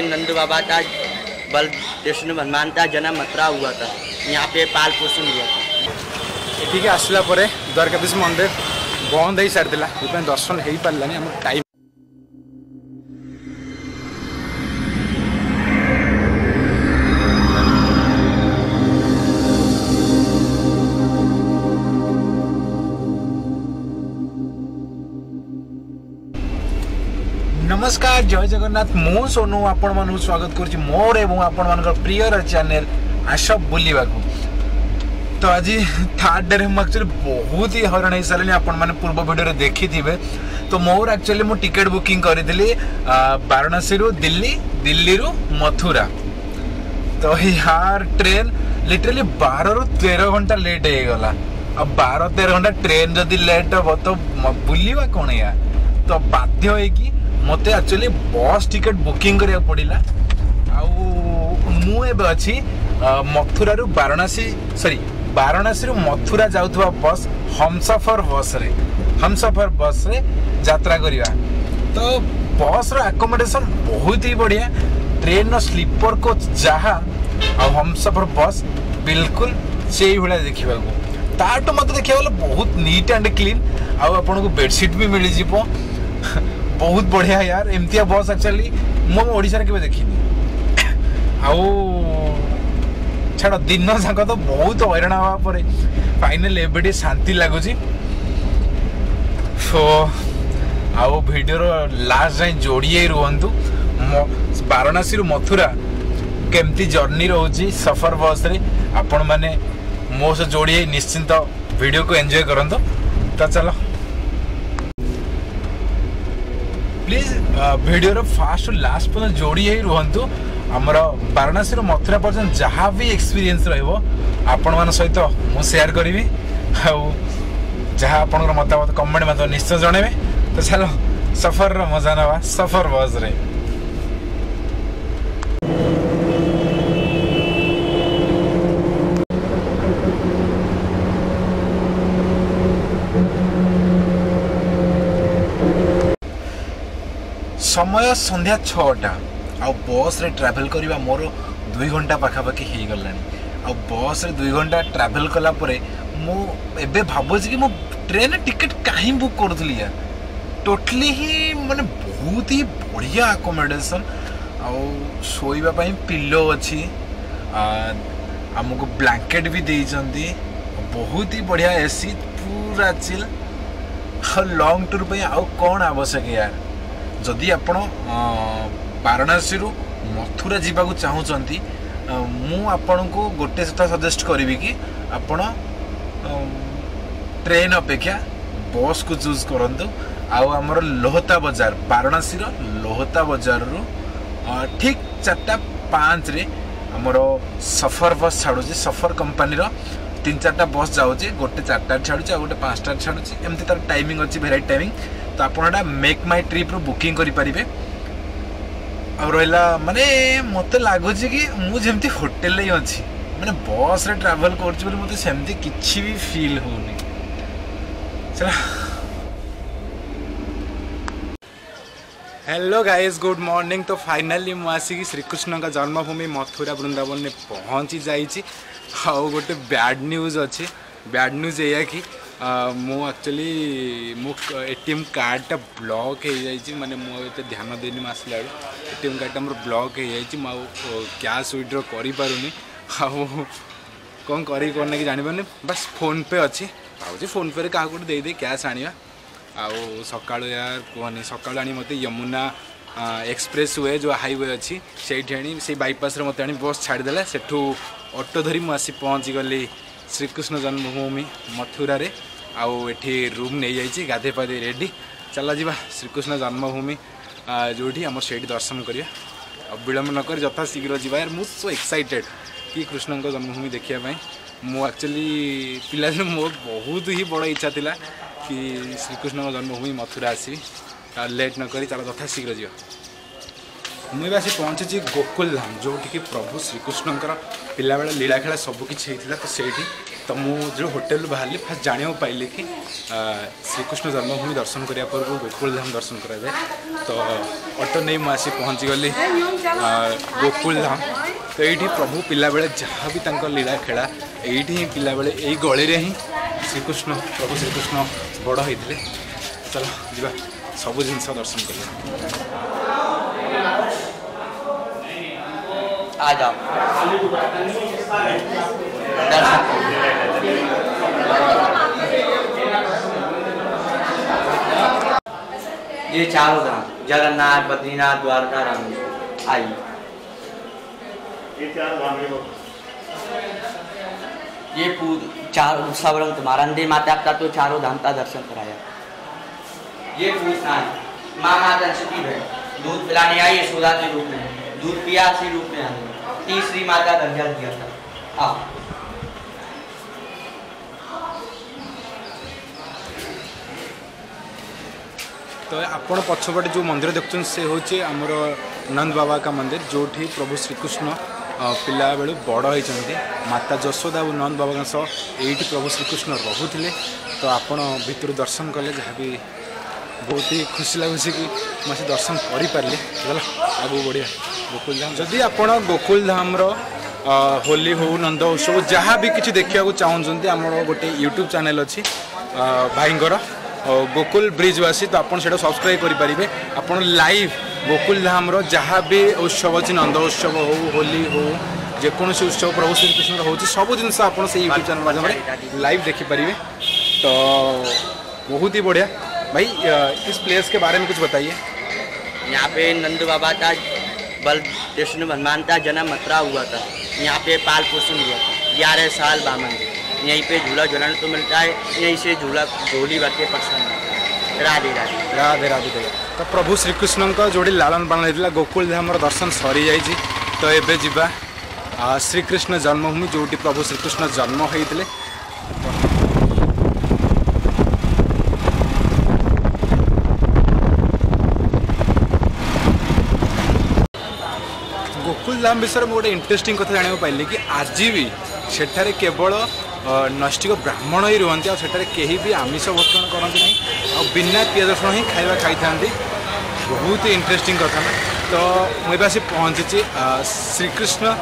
नंदू बाबा का बल विष्णु हनुमान का जन्म मथुरा हुआ था। यहाँ पे पाल पोषण हुआ था। एठिके आसला परे द्वारकाधीश मंदिर बंद हो सारी दर्शन हो पारानी आम टाइम। नमस्कार जय जगन्नाथ मु सोनू आपण मानू स्वागत करुच्ची मोर एवं आपण मान प्रिय चैनल आस बुलवा। तो आज थर्ड डे में एक्चुअली बहुत ही हरण हो सारे आपण मैंने पूर्व वीडियो देखी थे। तो मोर एक्चुअली मु टिकेट बुकिंग करी वाराणसी रु दिल्ली, दिल्ली रु मथुरा। तो यार ट्रेन लिटरली 12 रु 13 घंटा लेट हो गला। अब 12-13 घंटा ट्रेन जदि लेट हम तो बुलवा कौन यार। तो बाध्य होगी मते एक्चुअली बस टिकेट बुकिंग करिया पड़िला। मु अच्छी मथुरा रु वाराणसी सॉरी वाराणसी रु मथुरा जाउथवा बस हमसफर बस रे यात्रा करिया। तो बस रो अकोमोडेशन बहुत ही बढ़िया। ट्रेन रो स्लीपर कोच जहा आ हमसफर बस बिल्कुल से भाया देखा ताटो मत देखा बहुत नीट एंड क्लीन। आपन को बेडसीट भी मिल जीवो बहुत बढ़िया यार। एमतिया बस एक्चुअली मो ओडिशा रे केबे देखिनी। छाड़ दिन जाक तो बहुत हैरान हवा पर फाइनल एबे शांति लगुच। सो आउ वीडियो लास्ट जाए जोड़िए रुहतु। वाराणसी मथुरा केमती जर्नी रोची सफर बस रे आपण माने मो से जोड़िए निश्चिंत वीडियो को एंजॉय करंतो। तो चलो प्लीज वीडियो फास्ट लास्ट पर्यटन जोड़ी ही रुहतु। आमर वाराणसी मथुरा पर्यटन जहाँ भी एक्सपीरियंस आपण मान सहित मु शेयर करी जहाँ आपण मतामत कमेंट मत निश्चय जनइबे। तो चलो सफर मजा नवा सफर बस रे। समय संध्या 6टा आ बस रे ट्रैवल करवा मोर 2 घंटा पाखापाखि हो गलानी। आ बस रे 2 घंटा ट्रैवल कला परे मु एबे भाबुछि कि मु ट्रेन टिकट काहे बुक करथली यार। टोटली ही माने बहुत ही बढ़िया अकोमोडेशन आ सोइबा पई पिलो अछि। हमको ब्लैंकेट भी देइछंती बहुत ही बढ़िया एसी पूरा चिल। लॉन्ग टूर पे आउ कौन आवश्यक यार। जदि आपण वाराणसी रु मथुरा जावाक चाहूँगी मु आपण को गोटे सटा सजेस्ट करी कि आपण ट्रेन अपेक्षा बस को चूज करंतु। आमर लोहता बाजार वाराणसी लोहता बाजार रु ठीक 4:05 रे आमर सफर बस छाड़ू। सफर कंपनी 3-4टा बस जाऊँगी। गोटे 4टा छाड़ू आ गोटे 5टा छाड़ू एमती तार टाइमिंग अच्छी भेराइटी टाइमिंग। तो आपड़ा मेक माई ट्रिप रू बुकिंग करें। और रहा माने मत लगुच कि मुझे होटेल ही अच्छी माने बस रे ट्रैवल कर मत सेमती किसी भी फील होनी। चला हेलो गाइस गुड मॉर्निंग। तो फाइनली मुझे श्रीकृष्ण का जन्मभूमि मथुरा वृंदावन में पहुँची जाइए। गोटे बैड न्यूज अच्छी। बैड न्यूज या कि मु एक्चुअली मो एटीएम कार्डटा ब्लॉक हो जाइए। माने मुझे ध्यान देनी आसला एटीएम कार्डटा मोर ब्लॉक हो जाइए। कैश विड्रॉ करी पारुनी। कौन करी कि जानी बस फोन पे अच्छी भाई फोन पे क्या दे दे कैश आनिया। आउ सका यार कहनी सका आनी मत यमुना एक्सप्रेस वे जो हाईवे अच्छी से बाईपास मत आनी बस छाड़देला। सेठू ऑटो धरी मुझे पहुँची गली श्रीकृष्ण जन्मभूमि मथुरा रे। आउ एठी रूम नहीं जाइए गाधे पाधे रेडी। चला जा श्रीकृष्ण जन्मभूमि जोटी आम से दर्शन करिया। विलम्ब नक यथा शीघ्र जा यार। मुझे सो एक्साइटेड कि कृष्ण का जन्मभूमि देखापी। मु एक्चुअली पिला मोर बहुत ही बड़ इच्छा थिला कि श्रीकृष्ण का जन्मभूमि मथुरा आसि। लेट नक चल यथा शीघ्र जा। मुझे आसी पहुँची गोकुल धाम जोटि कि प्रभु श्रीकृष्णकर पिला बेला लीला खेला सबकि होता। तो से तो मुझे होटेल बाहर फास्ट जाना पाइली कि श्रीकृष्ण जन्मभूमि दर्शन करने पर गोकुल धाम दर्शन कराए। तो ऑटो नहीं मुझे पहुँची गली गोकुल धाम। तो ये प्रभु पिला बेले जहाँ भी लीला खेला ये पिला बेले यही गली में ही श्रीकृष्ण प्रभु श्रीकृष्ण बड़ होते। चलो जीवा सब जिनस दर्शन कर आ जाओ ये चारों धाम जगन्नाथ, बद्रीनाथ, द्वारका, रामेश्वर। आइए ये चार सबरंग तुम्हारा अंदे माता आपका तो चारों धाम का दर्शन कराया। ये पूछना है माँ माता सती है दूध पिलाने आई यशोदा के रूप में, दूध पिया सी रूप में आई, तीसरी माता दर्जा दिया था। आओ तो आपण पछपटे जो मंदिर देखुन से होचे आमर नंद बाबा का मंदिर जो प्रभु श्रीकृष्ण पिला बेलू बड़ होती। माता जशोदा और नंद बाबा सह ये प्रभु श्रीकृष्ण रोते। तो आपण भितर दर्शन कले जहाँ भी बहुत ही खुशी लगुच कि मुझे दर्शन करें। चलो आगू बढ़िया गोकुल धाम। जदि आपण गोकुल धाम होली हो नंद उत्सव जहाँ भी किसी देखा चाहते आम गोटे यूट्यूब चैनल अच्छी भाईंगर गोकुल ब्रिजवासी। तो आपड़ से सब्सक्राइब करेंगे। आपड़ लाइव गोकुल धाम जहाँ भी उत्सव अच्छी नंद उत्सव हो होली हो जेकोसी उत्सव प्रभु श्रीकृष्ण हो सब जिनस आप यूट्यूब चैनल माध्यम लाइव देखिपारे। तो बहुत ही बढ़िया भाई इस प्लेस के बारे में कुछ बताइए। यहाँ पे नंद बाबा का बल विष्णु भगवान का जन्म मथुरा हुआ था। यहाँ पे पाल पोषण हुआ था 11 साल बामन। यहीं पे झूला झूलने तो मिलता है, यहीं से झूला झोली भर के प्रसन्न। राधे राधे राधे राधे। तो प्रभु श्रीकृष्ण का जोड़ी लालन पालन होता गोकुल धाम दर्शन सरी जाइए। तो एबे जीवा श्रीकृष्ण जन्मभूमि जो प्रभु श्रीकृष्ण जन्म होते। गोकुल धाम विषय में गोटे इंटरेस्टिंग कथा जाना पाइली कि आज भी सेठारे केवल नैष्टिक ब्राह्मण ही रुहति आठारे कहीं भी आमिष भक्षण करती ना बिना पियाज रसुण ही खाଇବା खाई। बहुत ही इंटरेस्टिंग कथा ना। तो मुझे आसी पहुँची श्रीकृष्ण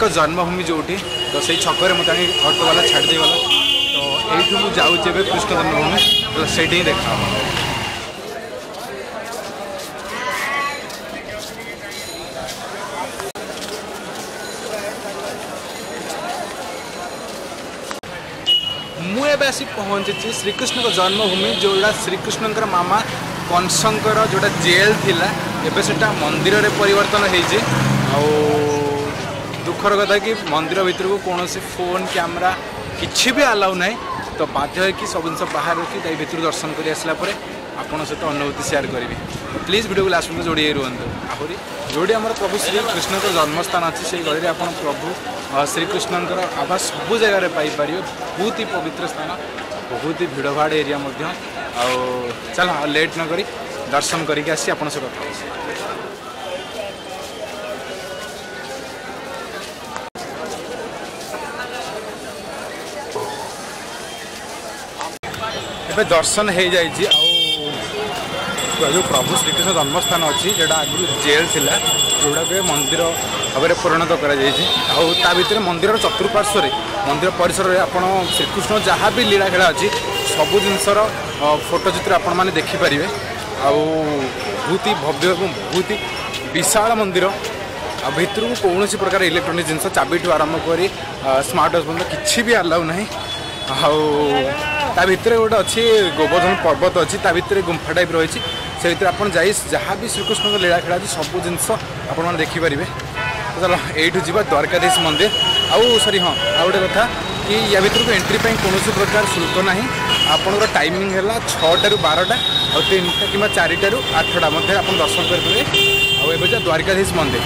जन्मभूमि जोटी। तो से छक मुझे ऑटो वाला छाड़ी गला। तो ये जाऊँ कृष्ण जन्मभूमि तो से देखा। मुझे आसी पहुँची श्रीकृष्ण जन्मभूमि जोड़ा श्रीकृष्ण मामा कंसंकर जोड़ा जेल थिला एबे सेटा मंदिर रे परिवर्तन होइजे। दुखर कथा कि मंदिर भीतर को कौन फोन कैमरा किसी भी अलाउ ना। तो बाध्य है कि सब जिन बाहर रखी भीतर दर्शन कर आसला आपन सहित अनुभूति शेयर करी। प्लीज वीडियो को लास्ट में जोड़ी रुहतु। आहरी जोड़ी आम प्रभु श्रीकृष्ण जन्मस्थान अच्छी से गली आप प्रभु श्रीकृष्ण आभा सब जगार पाइपर। बहुत ही पवित्र स्थान, बहुत ही भीड़ भाड़ एरिया चल लेट न करी दर्शन करके आसी आप कथा। एबे दर्शन हो जाइए। जो प्रभु श्रीकृष्ण जन्मस्थान अच्छी जोड़ा आगु जेल थिला जोड़ा के मंदिर भाव में परिणत करा भर मंदिर चतुर्पार्श्व मंदिर परिसर में आप श्रीकृष्ण जहाँ भी लीला खेला अच्छी सब जिनसर फोटो चित्र आपण मैंने देखिपारे। बहुत ही भव्य और बहुत ही विशाल मंदिर। भितर को कौन प्रकार इलेक्ट्रोनिक जिनस चाबी ठू आरंभ कर स्मार्ट वॉच बंद किसी भी अलाउ ना। भितर गोटे अच्छी गोवर्धन पर्वत अच्छी भितर गुंफा टाइप रही से भर आप जहाँ भी श्रीकृष्ण लीला खेला सब जिनस आप देखिपारे। चलो यू जा द्वारकाधीश मंदिर। सॉरी हाँ आ गए कथा कि या भर को एंट्री कौन प्रकार शुल्क ना। आपंकर टाइमिंग है 6टा ରୁ 12ଟା और 3टा कि 4टा ରୁ 8टा मध्य आप दर्शन करेंगे। आ द्वारकाधीश मंदिर।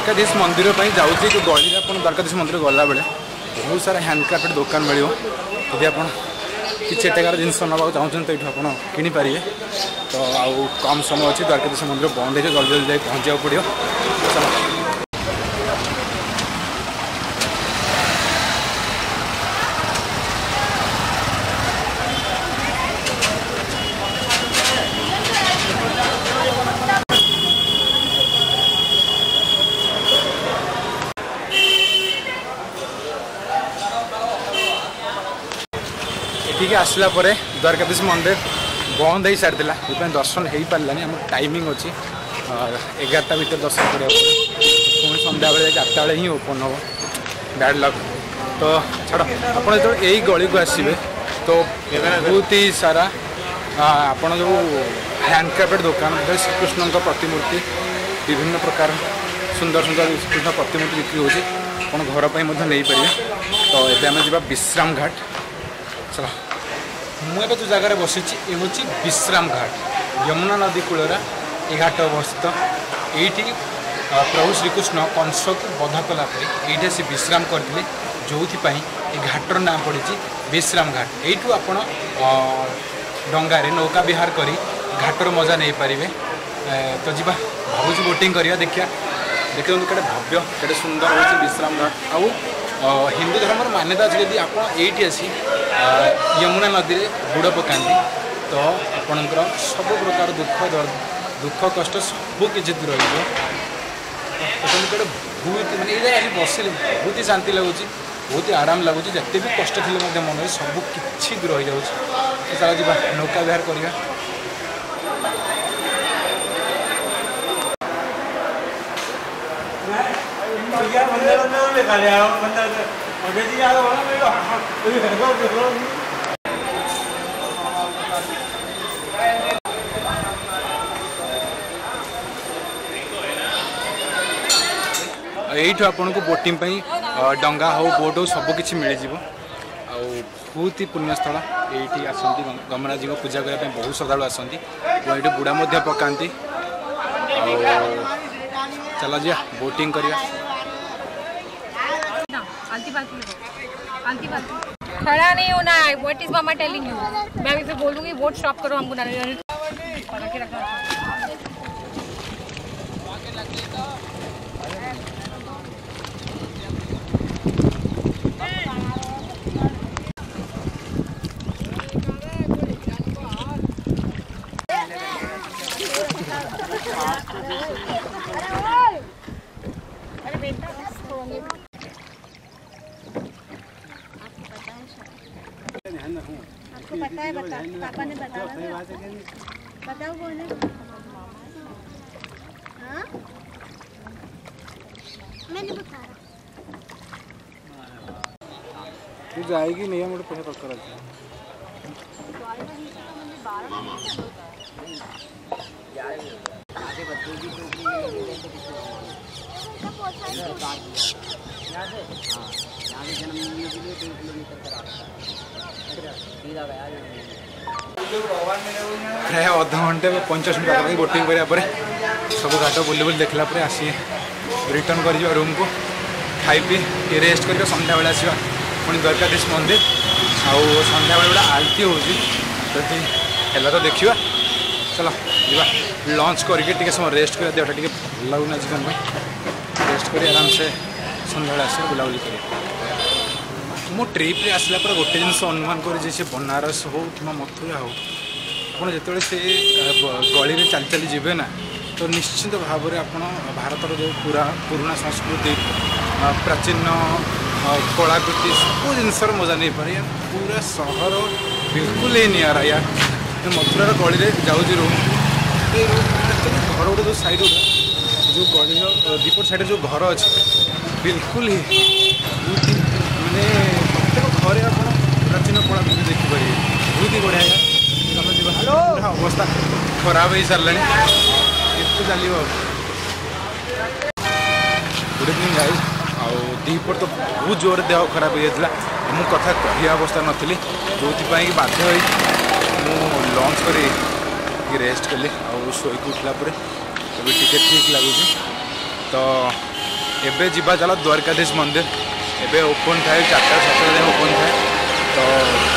द्वारकाधीश मंदिर जाऊँ जो गली आप द्वारकाधीश मंदिर गला बेले बहुत सारा हैंडक्राफ्टेड दुकान मिल यदि आप किसी एटाकार जिनस नाक चाहते तो ये आप किनीपारे तो आउ कम समय अच्छी द्वारकाधीश मंदिर बंद है जल्दी जल्दी जाए पहुँचा पड़ो चलो ठीक आसला द्वारकाधीश मंदिर बंद हो सारी ये दर्शन हो पारानी आम टाइमिंग अच्छी 11टा भर दर्शन करा पुणी सन्ध्या बेले 4टा बेले ही ओपन हम बैड लक तो छाड़ आप जो यही गली को आसवे तो बहुत ही सारा आपड़ जो हैंडक्राफ्टेड दुकान श्रीकृष्ण प्रतिमूर्ति विभिन्न प्रकार सुंदर सुंदर श्रीकृष्ण प्रतिमूर्ति बिक्री होती घर पर नहीं पारे तो ये आम जा विश्राम घाट चलो मुझे जो जगार बसी ये हूँ विश्राम घाट यमुना नदी कूल ये घाट अवस्थित ये प्रभु श्रीकृष्ण कंस को बध कलापर ये से विश्राम करते जो ये घाटर नाम पड़ी विश्राम घाट यू आप डंगारे नौका विहार कर घाटर मजा नहीं पारे तो जी भावुँ बोटिंग करवा देखिए देखते कड़े भव्य कड़े सुंदर हो विश्राम घाट आउ हिंदू धर्म मान्यता अच्छी यदि आप आसी यमुना नदी में बुड़ पकाती तो आपणकर सब प्रकार दुख कष्ट सबकि दूर रही बहुत मानते ये बसिले बहुत ही शांति लगुच बहुत ही आराम लगुच जिते भी कष्ट थी मन में सबकि दूर हो जाऊँगी चलो जी नौका विहार करवा यू आपन को बोटिंग डंगा हो बोट हो सबकि मिल जाव बहुत ही पुण्यस्थल ये आसती गमराज जी को पूजा करने बहुत श्रद्धा आसती ये बुड़ा पकाती चलो जी बोटिंग करवा खड़ा नहीं होना है। What is mama telling you? मैं अभी फिर बोलूंगी वोट स्टॉप करो हमको आपको पता है? बता पापा ने बताया बताओ बोले हाँ मैंने बता तू जाएगी नहीं मुझे पैसा पक्का रखा प्राय अध घंटे 50 मिनट बोटिंग करापर सब घाट बुले बुले देखला आसी रिटर्न कर रूम को खाई पी रेस्ट कर संध्या बेले आसवा पुणी द्वारकाधीश मंदिर आउ संध्या बेले आरती होती है तो देखा चलो जा लंच करके समय रेस्ट कर देहटा टे भल लगुना जीवन में रेस्ट कर आराम से संध्या बेले आस बुलाबुली कर मो ट्रिप रे आसला पर गोटे जिन अनुमान कर बनारस हो कि मथुरा हो आप जो से गली में चली चली जीवे ना तो निश्चित भाव में आप भारतर जो पुराना संस्कृति प्राचीन कलाकृति सब जिनसर मजा नहीं पारे पूरा सहर बिल्कुल ही निरा यार मथुरार गली में जाऊँगी रूम घर गोटे जो साइड जो गली दीपट साइड जो घर अच्छे बिल्कुल ही माने प्रत्येक घरे आप प्राचीन कलाकृति देखिपारे बहुत ही बढ़िया अवस्था खराब हो सारे चलो गुड इवनिंग गाइस दीपर तो बहुत जोर देह खराब हो जाता मु कथा कह अवस्था नी जो बाध्य लंच कर रेस्ट कली शोक उठला अभी टिके ठीक लगुच तो एबे जीवा चल द्वारकाधीश मंदिर एबे ओपन थाए 4टा 7टा जाए ओपन थाए तो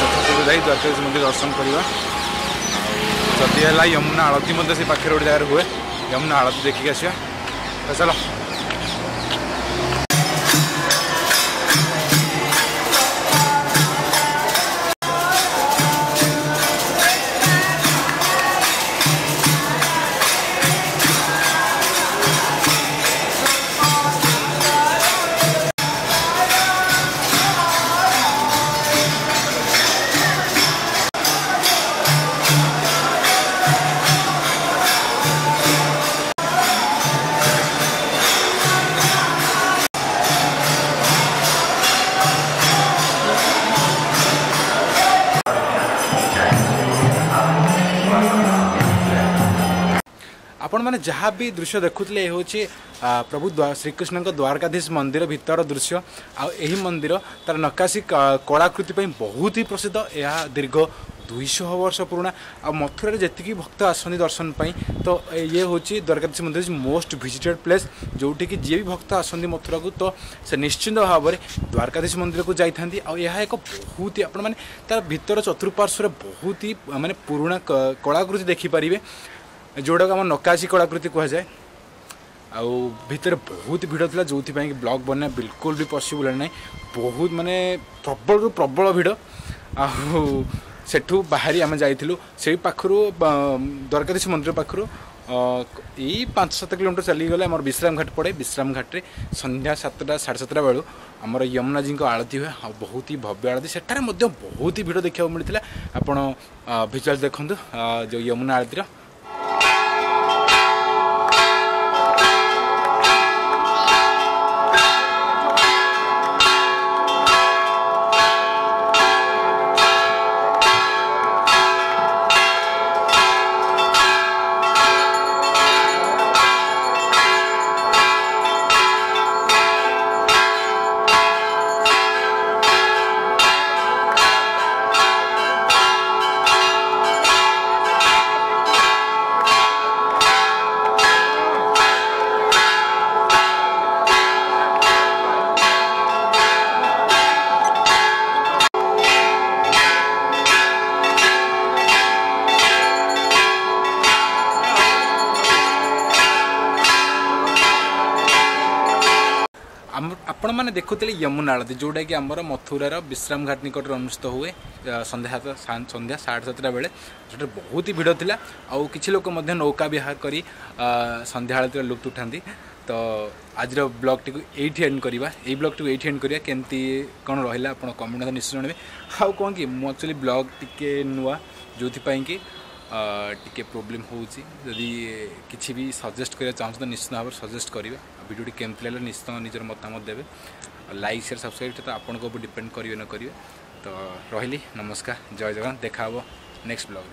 चतुर्थ जाई द्वारकाधीश मंदिर दर्शन करवा जदि है यमुना आरती से पाखे गोटे जगह हुए यमुना आरती देखिक आसिया तो चलो आपण मैंने जहाँ भी दृश्य देखुले हूँ प्रभु श्रीकृष्ण द्वारकाधीश मंदिर भीतर दृश्य आई मंदिर तार नक्काशी कलाकृति बहुत ही प्रसिद्ध यह दीर्घ 200 वर्ष पुराना आ मथुरा जी भक्त आसनी दर्शन पाई तो ये हूँ द्वारकाधीश मंदिर मोस्ट विजिटेड प्लेस जोटि कि जी भी भक्त आसती मथुरा को तो से निश्चिंत भाव में द्वारकाधीश मंदिर को जाती यह एक बहुत ही आपण मैंने तार भीतर चतुर्पार्श्व बहुत ही माने पुराना कलाकृति देखिपारे जोड़ा आम नक्काशी कलाकृति कहुए आउ भितर बहुत भीड़ था जो ब्लॉग बना बिल्कुल भी पॉसिबल है ना बहुत माने प्रबल प्रबल भीड़ आठू बाहरी आम जाइलु से पाखु द्वारकाधीश मंदिर पाखु यही 5-7 किलोमीटर चलीगले आम विश्राम घाट पड़े विश्राम घाटे संध्या 7टा 7:30 बेलू आमर यमुना जी को आरती हुए बहुत ही भव्य आरती सेठारे बहुत ही भीड़ देखा मिलता आपड़ भिजुआल देखूँ जो यमुना आरती आपण मैंने देखुले यमुना आरती जोटा कि आमर मथुरार विश्राम घाट निकट अनुष्ठित हुए संध्या 7:30 बेले जो बहुत ही भीड़ था आउ किसी लोक नौका विहार कर संध्या आरती लुप्त उठाती तो आज ब्लॉग टी एंड करवा यही ब्लॉग टी एंड करवा केमती कौन रहा आप कमेंट निश्चय जनइबे आउ कौन कि मुझे एक्चुअली ब्लॉग टी नुआ जो टी प्रोब्लेम होदी किसी भी सजेस्ट करा चाहूँ तो निश्चित भाव सजेस्ट करेंगे वीडियो केमती लगे निश्चित निजर मतामत देवे लाइक शेयर सब्सक्राइब तो आपण को डिपेंड करेंगे न करेंगे तो रही नमस्कार जय जगन्नाथ देखा नेक्स्ट ब्लॉग।